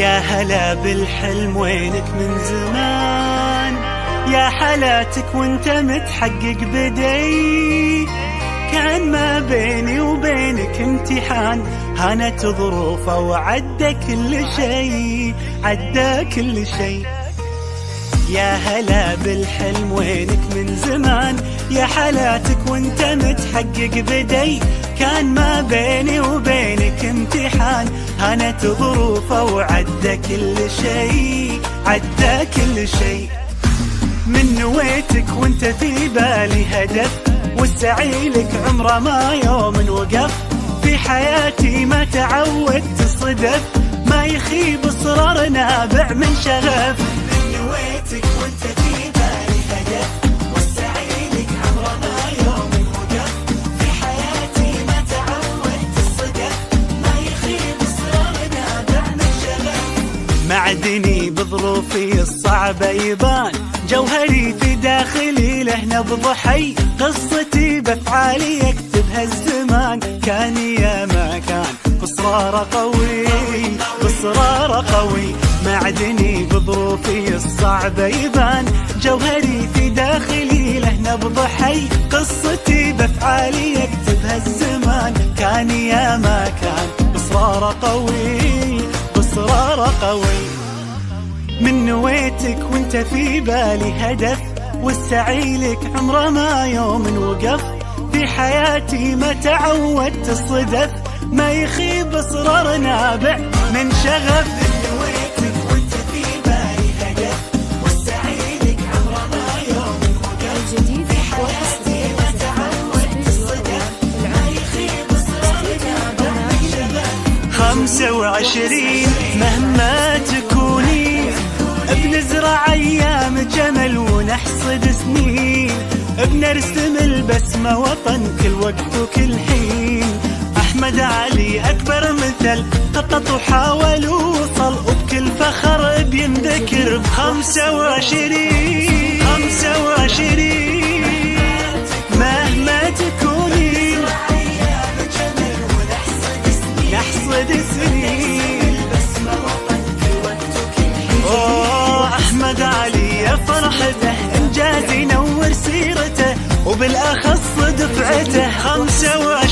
يا هلا بالحلم وينك من زمان، يا حلاتك وانت متحقق بدي. كان ما بيني وبينك امتحان، هانت ظروفه وعدى كل شيء، عدى كل شيء. يا هلا بالحلم وينك من زمان، يا حلاتك وانت متحقق بدي. كان ما بيني وبينك امتحان، هانت ظروفه وعدى كل شيء، عدى كل شيء. من نويتك وانت في بالي هدف، والسعي لك عمره ما يوم وقف. في حياتي ما تعودت صدف، ما يخيب اصرار نابع من شغف. من نويتك وانت في بالي هدف، والسعي لك عمره ما يوم وقف. في حياتي ما تعودت الصدف، ما يخيب اصرار نابع من شغف. معدني بظروفي الصعبة يبان، جوهري في داخلي له نبض حي. قصتي بافعالي يكتبها الزمان، كان يا ما كان بإصرار قوي، بإصرار قوي. معدني بظروفي الصعبة يبان، جوهري في داخلي له نبض حي. قصتي بافعالي يكتبها الزمان، كان يا ما كان بإصرار قوي، بإصرار قوي. من نويتك وانت في بالي هدف، والسعي لك عمره ما يوم وقف. في حياتي ما تعودت الصدف، ما يخيب اصرار نابع من شغف. من نويتك وانت في بالي هدف، والسعي لك عمره ما يوم وقف. في حياتي ما تعودت الصدف، ما يخيب اصرار نابع من شغف. 25 مهما تكوني، بنزرع أيام جمل ونحصد سنين. بنرسم البسمة وطن كل وقت وكل حين. أحمد علي أكبر مثل، خطط وحاول ووصل، وبكل فخر بينذكر ب25. 25 مهما تكوني، نحصد سنين. أحمد علي يا فرحته، إنجاز ينور سيرته، وبالأخص دفعته. 25